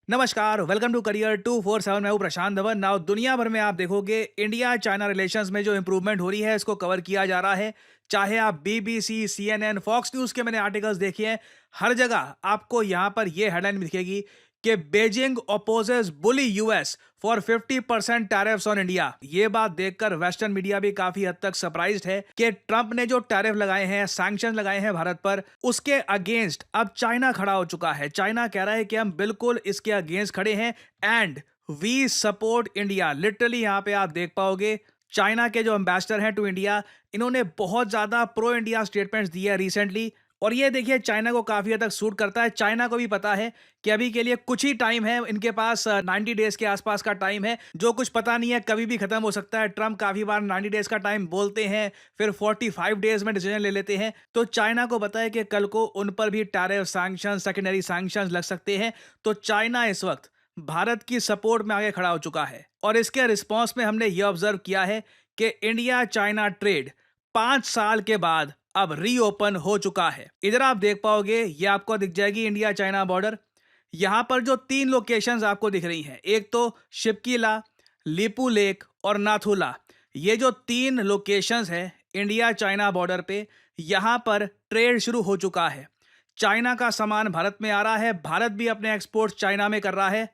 नमस्कार, welcome to career 247। मैं हूं प्रशांत धवन। नाउ दुनिया भर में आप देखोगे इंडिया चाइना रिलेशंस में जो इंप्रूवमेंट हो रही है इसको कवर किया जा रहा है। चाहे आप बीबीसी, सीएनएन, फॉक्स न्यूज के मैंने आर्टिकल्स देखे हैं, हर जगह आपको यहां पर यह हेडलाइन दिखेगी कि Beijing opposes bully US for 50% tariffs on India. ये बात देखकर वेस्टर्न मीडिया भी काफी हद तक सरप्राइज्ड है कि ट्रंप ने जो टैरिफ लगाए हैं, सैंक्शन लगाए हैं भारत पर, उसके अगेंस्ट अब चाइना खड़ा हो चुका है। चाइना कह रहा है कि हम बिल्कुल इसके अगेंस्ट खड़े हैं and we support India. Literally यहां पे आप देख पाओगे चाइना के जो एम्बेसडर हैं टू इंडिया, इन्होंने बहुत ज्यादा प्रो इंडिया स्टेटमेंट्स दिए हैं रिसेंटली। और ये देखिए चाइना को काफी हद तक सूट करता है। चाइना को भी पता है कि अभी के लिए कुछ ही टाइम है, इनके पास 90 डेज के आसपास का टाइम है, जो कुछ पता नहीं है, कभी भी खत्म हो सकता है। ट्रंप काफी बार 90 डेज का टाइम बोलते हैं, फिर 45 डेज में डिसीजन ले लेते हैं। तो चाइना को पता है कि कल को उन पर भी टैरिफ सैंक्शन, सेकेंडरी सैंक्शन लग सकते हैं। तो चाइना इस वक्त भारत की सपोर्ट में आगे खड़ा हो चुका है। और इसके रिस्पॉन्स में हमने ये ऑब्जर्व किया है कि इंडिया चाइना ट्रेड 5 साल के बाद अब रीओपन हो चुका है। इधर आप देख पाओगे, ये आपको दिख जाएगी इंडिया चाइना बॉर्डर। यहां पर जो 3 लोकेशंस आपको दिख रही हैं, एक तो शिपकीला, लिपू लेक और नाथुला। ये जो 3 लोकेशंस हैं इंडिया चाइना बॉर्डर पे, यहां पर ट्रेड शुरू हो चुका है। चाइना का सामान भारत में आ रहा है, भारत भी अपने एक्सपोर्ट चाइना में कर रहा है।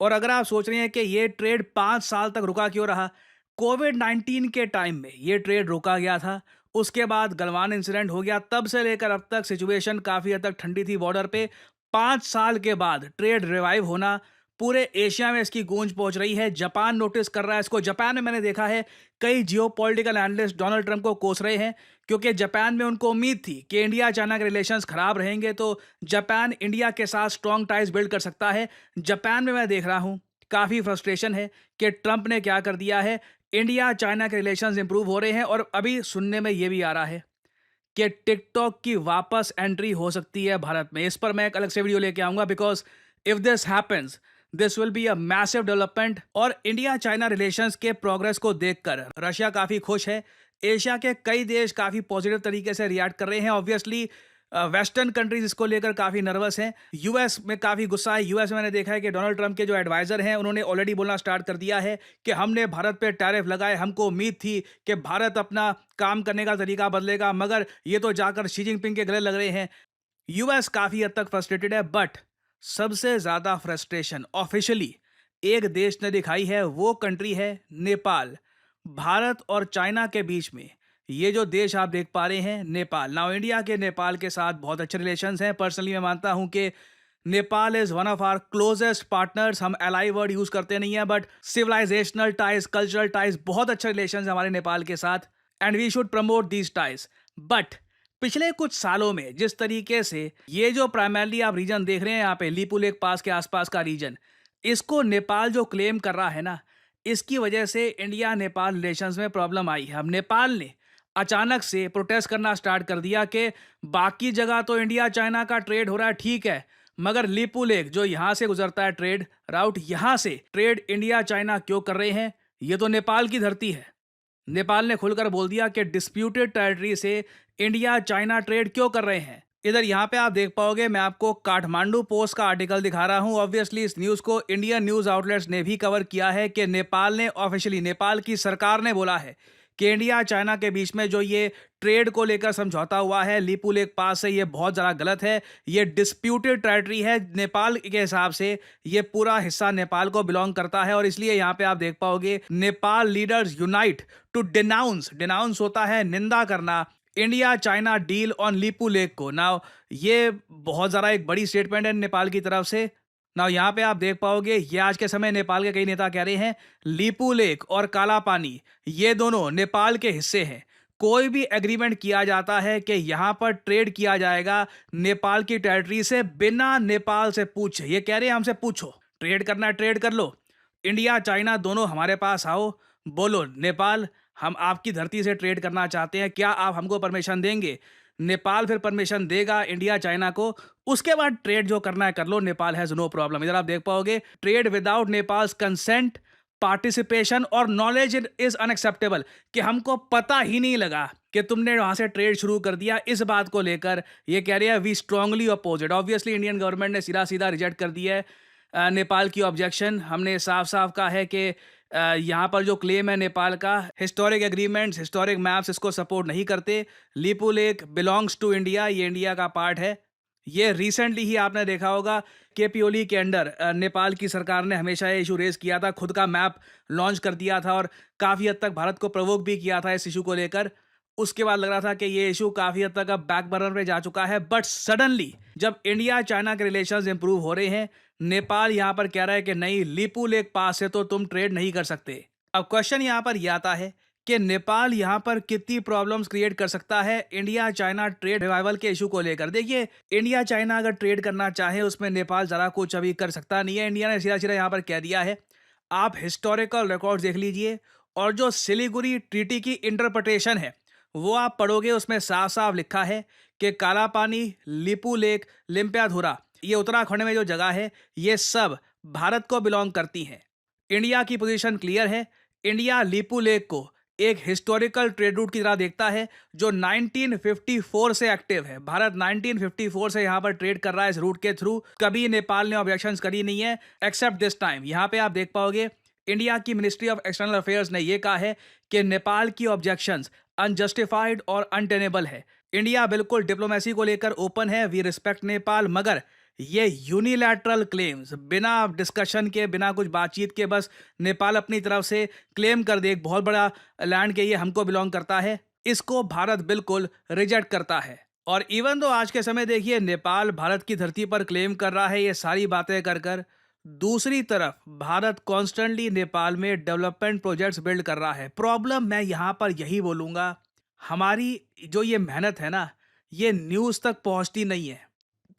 और अगर आप सोच रहे हैं कि ये ट्रेड 5 साल तक रुका क्यों रहा, कोविड 19 के टाइम में ये ट्रेड रोका गया था। उसके बाद गलवान इंसिडेंट हो गया, तब से लेकर अब तक सिचुएशन काफी हद तक ठंडी थी बॉर्डर पे। 5 साल के बाद ट्रेड रिवाइव होना, पूरे एशिया में इसकी गूंज पहुंच रही है। जापान नोटिस कर रहा है इसको। जापान में मैंने देखा है कई जियोपॉलिटिकल एनालिस्ट डोनाल्ड ट्रंप को कोस रहे हैं, क्योंकि जापान में उनको उम्मीद थी कि इंडिया चाइना के रिलेशंस खराब रहेंगे तो जापान इंडिया के साथ स्ट्रॉन्ग टाइज बिल्ड कर सकता है। जापान में मैं देख रहा हूं काफी फ्रस्ट्रेशन है कि ट्रंप ने क्या कर दिया है। इंडिया चाइना के रिलेशंस इंप्रूव हो रहे हैं और अभी सुनने में यह भी आ रहा है कि टिकटॉक की वापस एंट्री हो सकती है भारत में। इस पर मैं एक अलग से वीडियो लेके आऊंगा, because if this happens this will be a massive development. और इंडिया चाइना रिलेशंस के प्रोग्रेस को देखकर रशिया काफी खुश है। एशिया के कई देश काफी पॉजिटिव तरीके से रिएक्ट कर रहे हैं। ऑब्वियसली वेस्टर्न कंट्रीज इसको लेकर काफी नर्वस हैं। यूएस में काफी गुस्सा है। यूएस में मैंने देखा है कि डोनाल्ड ट्रंप के जो एडवाइजर हैं उन्होंने ऑलरेडी बोलना स्टार्ट कर दिया है कि हमने भारत पे टैरिफ लगाए, हमको उम्मीद थी कि भारत अपना काम करने का तरीका बदलेगा, मगर ये तो जाकर शी जिनपिंग के गले लग रहे हैं। यूएस काफी हद तक फ्रस्ट्रेटेड है, बट सबसे ज्यादा फ्रस्ट्रेशन ऑफिशियली एक देश ने दिखाई है, वो कंट्री है नेपाल। भारत और चाइना के बीच में ये जो देश आप देख पा रहे हैं, नेपाल। नाउ इंडिया के नेपाल के साथ बहुत अच्छे रिलेशंस हैं। पर्सनली मैं मानता हूं कि Nepal is one of our closest partners. हम एलाई वर्ड यूज करते नहीं है, but civilizational ties, cultural ties, बहुत अच्छे रिलेशंस हैं हमारे नेपाल के साथ and we should promote these ties. But पिछले कुछ सालों में जिस तरीके से ये जो प्राइमरली आप रीजन देख रहे हैं यहाँ पे, लीपू लेक पास के आसपास का रीजन, इसको नेपाल जो क्लेम कर रहा है ना, इसकी वजह से इंडिया नेपाल रिलेशंस में प्रॉब्लम आई है। अब नेपाल ने अचानक से प्रोटेस्ट करना स्टार्ट कर दिया कि बाकी जगह तो इंडिया चाइना का ट्रेड हो रहा है, ठीक है, मगर लीपू लेक जो यहां से गुजरता है ट्रेड राउट, यहां से ट्रेड इंडिया चाइना क्यों कर रहे हैं? ये तो नेपाल की धरती है। नेपाल ने खुलकर बोल दिया कि डिस्प्यूटेड टेरिटरी से इंडिया चाइना ट्रेड क्यों कर रहे हैं। इधर यहाँ पे आप देख पाओगे, मैं आपको काठमांडू पोस्ट का आर्टिकल दिखा रहा हूँ। ऑब्वियसली इस न्यूज़ को इंडियन न्यूज़ आउटलेट्स ने भी कवर किया है कि नेपाल ने ऑफिशियली, नेपाल की सरकार ने बोला है कि इंडिया चाइना के बीच में जो ये ट्रेड को लेकर समझौता हुआ है लीपू लेक पास से, ये बहुत ज़्यादा गलत है। ये डिस्प्यूटेड टेरिटरी है नेपाल के हिसाब से, ये पूरा हिस्सा नेपाल को बिलोंग करता है। और इसलिए यहाँ पे आप देख पाओगे Nepal leaders unite to denounce, denounce होता है निंदा करना, India China deal on Lipulekh को। नाउ ये बहुत ज़्यादा एक बड़ी स्टेटमेंट है नेपाल की तरफ से। नाउ यहाँ पे आप देख पाओगे, ये आज के समय नेपाल के कई नेता कह रहे हैं लीपू लेक और काला पानी ये दोनों नेपाल के हिस्से हैं। कोई भी एग्रीमेंट किया जाता है कि यहाँ पर ट्रेड किया जाएगा नेपाल की टेरिटरी से, बिना नेपाल से पूछे। ये कह रहे हैं हमसे पूछो, ट्रेड करना है ट्रेड कर लो, इंडिया चाइना दोनों हमारे पास आओ, बोलो नेपाल हम आपकी धरती से ट्रेड करना चाहते हैं, क्या आप हमको परमिशन देंगे? नेपाल फिर परमिशन देगा इंडिया चाइना को, उसके बाद ट्रेड जो करना है कर लो, नेपाल हैज नो प्रॉब्लम। इधर आप देख पाओगे trade without Nepals consent, participation और नॉलेज इज अनएक्सेप्टेबल, कि हमको पता ही नहीं लगा कि तुमने वहां से ट्रेड शुरू कर दिया। इस बात को लेकर ये कह रहे हैं we strongly oppose it. Obviously Indian government ने सीधा सीधा रिजेक्ट कर दिया है। नेपाल की ऑब्जेक्शन हमने साफ साफ कहा है कि यहाँ पर जो क्लेम है नेपाल का, हिस्टोरिक एग्रीमेंट्स, हिस्टोरिक मैप्स इसको सपोर्ट नहीं करते। Lipu lake belongs to India, ये इंडिया का पार्ट है। ये रिसेंटली ही आपने देखा होगा केपीओली के अंडर नेपाल की सरकार ने हमेशा ये इशू रेज किया था, खुद का मैप लॉन्च कर दिया था और काफ़ी हद तक भारत को प्रोवोक भी किया था इस इशू को लेकर। उसके बाद लग रहा था कि ये इशू काफ़ी हद तक अब बैक बर्नर पे जा चुका है, बट सडनली जब इंडिया चाइना के रिलेशंस इंप्रूव हो रहे हैं, नेपाल यहाँ पर कह रहा है कि नहीं, लीपू लेक पास है तो तुम ट्रेड नहीं कर सकते। अब क्वेश्चन यहाँ पर यह आता है कि नेपाल यहाँ पर कितनी प्रॉब्लम्स क्रिएट कर सकता है इंडिया चाइना ट्रेड रिवाइवल के इशू को लेकर। देखिए, इंडिया चाइना अगर ट्रेड करना चाहे उसमें नेपाल ज़रा कुछ अभी कर सकता नहीं है। इंडिया ने सीधा सीधा यहाँ पर कह दिया है, आप हिस्टोरिकल रिकॉर्ड्स देख लीजिए और जो सिलीगुड़ी ट्रीटी की इंटरप्रिटेशन है वो आप पढ़ोगे, उसमें साफ साफ लिखा है कि काला पानी, लीपू लेक, लिम्पियाधुरा, ये उत्तराखंड में जो जगह है ये सब भारत को बिलोंग करती हैं। इंडिया की पोजीशन क्लियर है। इंडिया लीपू लेक को एक हिस्टोरिकल ट्रेड रूट की तरह देखता है जो 1954 से एक्टिव है। भारत 1954 से यहाँ पर ट्रेड कर रहा है इस रूट के थ्रू। कभी नेपाल ने ऑब्जेक्शंस करी नहीं है एक्सेप्ट दिस टाइम। यहाँ पे आप देख पाओगे इंडिया की मिनिस्ट्री ऑफ एक्सटर्नल अफेयर्स ने यह कहा है कि नेपाल की ऑब्जेक्शंस अनजस्टिफाइड और अनटेनेबल है। इंडिया बिल्कुल डिप्लोमेसी को लेकर ओपन है, वी रिस्पेक्ट नेपाल, मगर ये यूनिलैटरल क्लेम्स बिना डिस्कशन के, बिना कुछ बातचीत के, बस नेपाल अपनी तरफ से क्लेम कर दे एक बहुत बड़ा लैंड के ये हमको बिलोंग करता है, इसको भारत बिल्कुल रिजेक्ट करता है। और इवन तो आज के समय देखिए नेपाल भारत की धरती पर क्लेम कर रहा है ये सारी बातें कर कर, दूसरी तरफ भारत कॉन्स्टेंटली नेपाल में डेवलपमेंट प्रोजेक्ट्स बिल्ड कर रहा है। प्रॉब्लम मैं यहाँ पर यही बोलूँगा, हमारी जो ये मेहनत है ना, ये न्यूज़ तक पहुँचती नहीं है।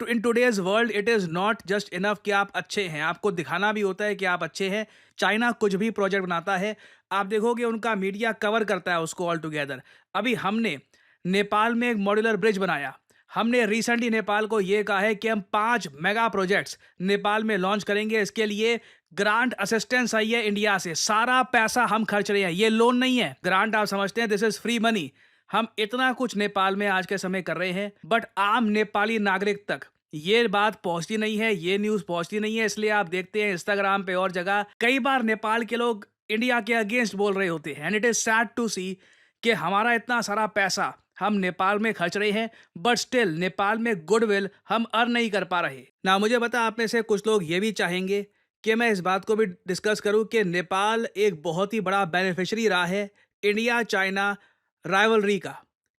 In today's world it is not just enough कि आप अच्छे हैं, आपको दिखाना भी होता है कि आप अच्छे हैं। चाइना कुछ भी प्रोजेक्ट बनाता है, आप देखोगे उनका मीडिया कवर करता है उसको ऑल टुगेदर। अभी हमने नेपाल में एक मॉड्यूलर ब्रिज बनाया। हमने रिसेंटली नेपाल को ये कहा है कि हम 5 मेगा प्रोजेक्ट्स नेपाल में लॉन्च करेंगे। इसके लिए ग्रांट असिस्टेंस आई है इंडिया से, सारा पैसा हम खर्च रहे हैं, ये लोन नहीं है। ग्रांट आप समझते हैं, दिस इज फ्री मनी। हम इतना कुछ नेपाल में आज के समय कर रहे हैं, बट आम नेपाली नागरिक तक ये बात पहुंचती नहीं है, ये न्यूज़ पहुंचती नहीं है। इसलिए आप देखते हैं इंस्टाग्राम पे और जगह कई बार नेपाल के लोग इंडिया के अगेंस्ट बोल रहे होते हैं। And it is sad to see कि हमारा इतना सारा पैसा हम नेपाल में खर्च रहे हैं, बट स्टिल नेपाल में गुडविल हम अर्न नहीं कर पा रहे ना। मुझे पता आप में से कुछ लोग ये भी चाहेंगे कि मैं इस बात को भी डिस्कस करूं कि नेपाल एक बहुत ही बड़ा बेनिफिशियरी रहा है इंडिया चाइना राइवलरी का।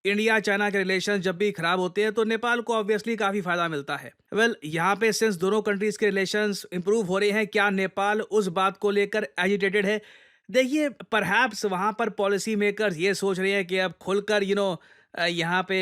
इंडिया चाइना के रिलेशन जब भी खराब होते हैं तो नेपाल को ऑब्वियसली काफ़ी फ़ायदा मिलता है। वेल, यहाँ पे सिंस दोनों कंट्रीज़ के रिलेशंस इंप्रूव हो रहे हैं, क्या नेपाल उस बात को लेकर एजिटेटेड है? देखिए, परहैप्स वहाँ पर पॉलिसी मेकर्स ये सोच रहे हैं कि अब खुलकर यहाँ पे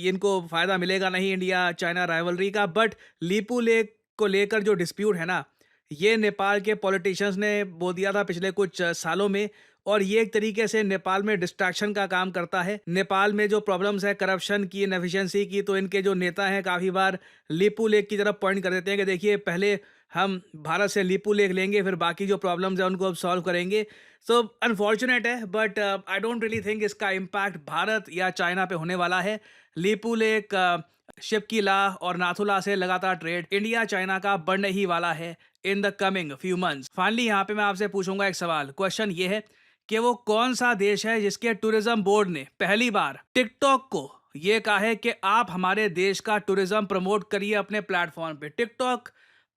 इनको फ़ायदा मिलेगा नहीं इंडिया चाइना राइवलरी का। बट लीपू लेक को लेकर जो डिस्प्यूट है ना, ये नेपाल के पॉलिटिशियंस ने बोल दिया था पिछले कुछ सालों में, और ये एक तरीके से नेपाल में डिस्ट्रैक्शन का काम करता है। नेपाल में जो प्रॉब्लम्स है करप्शन की, इनएफिशिएंसी की, तो इनके जो नेता हैं काफ़ी बार लीपू लेक की तरफ पॉइंट कर देते हैं कि देखिए पहले हम भारत से लीपू लेक लेंगे, फिर बाकी जो प्रॉब्लम्स हैं उनको अब सॉल्व करेंगे। सो अनफॉर्चुनेट है, but I don't really think इसका इम्पैक्ट भारत या चाइना पे होने वाला है। लीपू लेक, शिपकीला और नाथुला से लगातार ट्रेड इंडिया चाइना का बढ़ने ही वाला है in the coming few months. Finally यहाँ पे मैं आपसे पूछूंगा एक सवाल। क्वेश्चन ये है कि वो कौन सा देश है जिसके टूरिज्म बोर्ड ने पहली बार टिकटॉक को ये कहा है कि आप हमारे देश का टूरिज्म प्रमोट करिए अपने प्लेटफॉर्म पे। टिकटॉक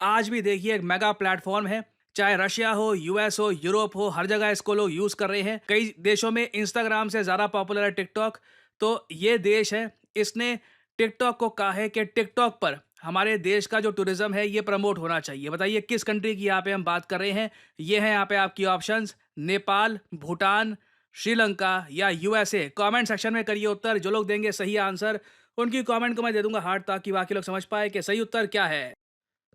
आज भी देखिए एक मेगा प्लेटफॉर्म है, चाहे रशिया हो, यूएस हो, यूरोप हो, हर जगह इसको लोग यूज कर रहे हैं। कई देशों में इंस्टाग्राम से ज्यादा पॉपुलर है टिकटॉक। तो ये देश है, इसने टिकटॉक को कहा है कि टिकटॉक पर हमारे देश का जो टूरिज्म है ये प्रमोट होना चाहिए। बताइए किस कंट्री की यहाँ पे हम बात कर रहे हैं? ये है यहाँ पे आपकी ऑप्शंस, नेपाल, भूटान, श्रीलंका या यूएसए। कमेंट सेक्शन में करिए उत्तर। जो लोग देंगे सही आंसर उनकी कमेंट को मैं दे दूंगा हार्ट, ताकि बाकी लोग समझ पाए कि सही उत्तर क्या है।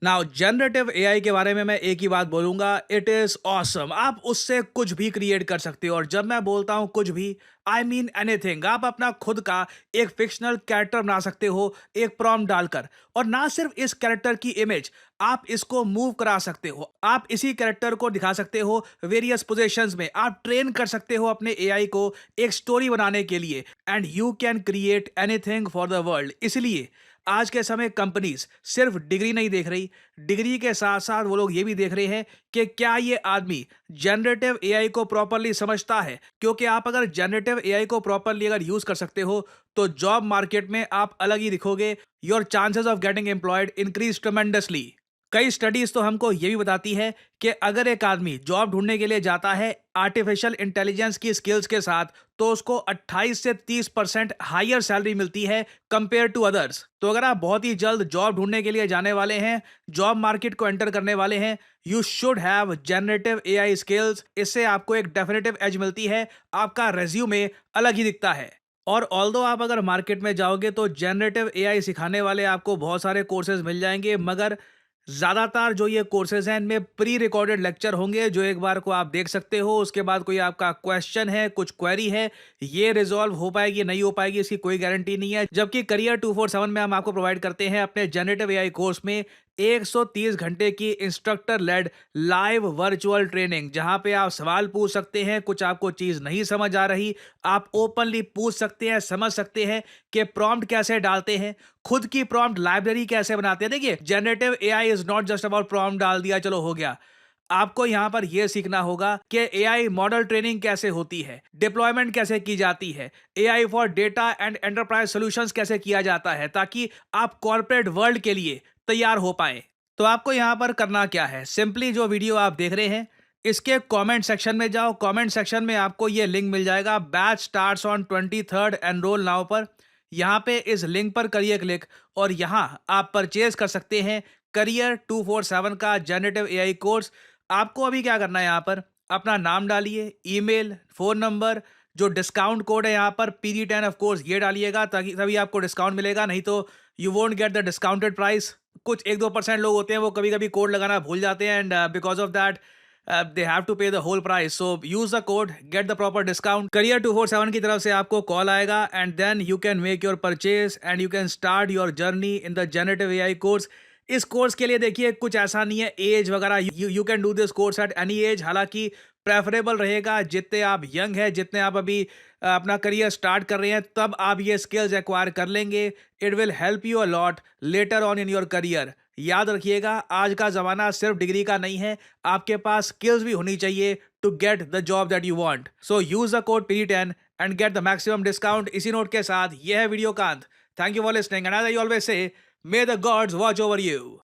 नाउ जनरेटिव एआई के बारे में मैं एक ही बात बोलूंगा, इट इज ऑसम। आप उससे कुछ भी क्रिएट कर सकते हो, और जब मैं बोलता हूं कुछ भी, आई मीन एनीथिंग। आप अपना खुद का एक फिक्शनल कैरेक्टर बना सकते हो एक प्रॉम्प्ट डालकर, और ना सिर्फ इस कैरेक्टर की इमेज, आप इसको मूव करा सकते हो। आप इसी कैरेक्टर को दिखा सकते हो वेरियस पोजीशंस में। आप ट्रेन कर सकते हो अपने एआई को एक स्टोरी बनाने के लिए, and you can create anything for the world. इसलिए आज के समय कंपनीज सिर्फ डिग्री नहीं देख रही, डिग्री के साथ साथ वो लोग ये भी देख रहे हैं कि क्या ये आदमी जनरेटिव एआई को प्रॉपरली समझता है। क्योंकि आप अगर जनरेटिव एआई को प्रॉपरली अगर यूज कर सकते हो तो जॉब मार्केट में आप अलग ही दिखोगे। Your chances of getting employed increase tremendously. कई स्टडीज तो हमको ये भी बताती है कि अगर एक आदमी जॉब ढूंढने के लिए जाता है आर्टिफिशियल इंटेलिजेंस की स्किल्स के साथ, तो उसको 28 से 30% हायर सैलरी मिलती है कंपेयर टू अदर्स। तो अगर आप बहुत ही जल्द जॉब ढूंढने के लिए जाने वाले हैं, जॉब मार्केट को एंटर करने वाले हैं, you should have generative AI skills. इससे आपको एक डेफिनेटिव एज मिलती है, आपका रेज्यूमे अलग ही दिखता है। और ऑल्दो आप अगर मार्केट में जाओगे तो जनरेटिव एआई सिखाने वाले आपको बहुत सारे कोर्सेज मिल जाएंगे, मगर ज़्यादातर जो ये कोर्सेज हैं इनमें प्री रिकॉर्डेड लेक्चर होंगे जो एक बार को आप देख सकते हो। उसके बाद कोई आपका क्वेश्चन है, कुछ क्वेरी है, ये रिजॉल्व हो पाएगी नहीं हो पाएगी इसकी कोई गारंटी नहीं है। जबकि करियर 247 में हम आपको प्रोवाइड करते हैं अपने जनरेटिव एआई कोर्स में 130 घंटे की instructor led live virtual training, जहां पे आप सवाल पूछ सकते हैं, कुछ आपको चीज नहीं समझ आ रही आप ओपनली पूछ सकते हैं, समझ सकते हैं कि प्रॉम्प्ट कैसे डालते हैं, खुद की प्रॉम्प्ट लाइब्रेरी कैसे बनाते हैं। देखिए, generative AI is not just about prompt डाल दिया चलो हो गया। आपको यहां पर यह सीखना होगा कि एआई मॉडल ट्रेनिंग कैसे होती है, डिप्लॉयमेंट कैसे की जाती है, AI for data and enterprise solutions कैसे किया जाता है, ताकि आप कॉर्पोरेट वर्ल्ड के लिए तैयार हो पाए। तो आपको यहां पर करना क्या है, सिंपली जो वीडियो आप देख रहे हैं इसके कमेंट सेक्शन में जाओ। कमेंट सेक्शन में आपको ये लिंक मिल जाएगा, batch starts on 23rd enrol now पर। यहाँ पे इस लिंक पर करिए क्लिक और यहाँ आप परचेज कर सकते हैं करियर 247 का जनरेटिव एआई कोर्स। आपको अभी क्या करना है, यहाँ पर अपना नाम डालिए, ईमेल, फोन नंबर, जो डिस्काउंट कोड है यहाँ पर PD10 ऑफ कोर्स ये डालिएगा, ताकि तभी आपको डिस्काउंट मिलेगा, नहीं तो you won't get the discounted price. कुछ 1-2% लोग होते हैं वो कभी कभी कोड लगाना भूल जाते हैं, and because of that they have to pay the whole price. So use the code, get the proper discount. Career 247 की तरफ से आपको कॉल आएगा and then you can make your purchase and you can start your journey in the generative AI course. इस course के लिए देखिए कुछ ऐसा नहीं है एज वगैरह, you can do this course at any as. हालांकि प्रेफरेबल रहेगा जितने आप यंग हैं, जितने आप अभी अपना करियर स्टार्ट कर रहे हैं, तब आप ये स्किल्स एक्वायर कर लेंगे। It will help you a lot later on in your career. याद रखिएगा, आज का ज़माना सिर्फ डिग्री का नहीं है, आपके पास स्किल्स भी होनी चाहिए to get the job that you want. So use the code PD10 and get the maximum discount. इसी नोट के साथ यह है वीडियो का अंत। Thank you for listening and as I always say, may the gods watch over you.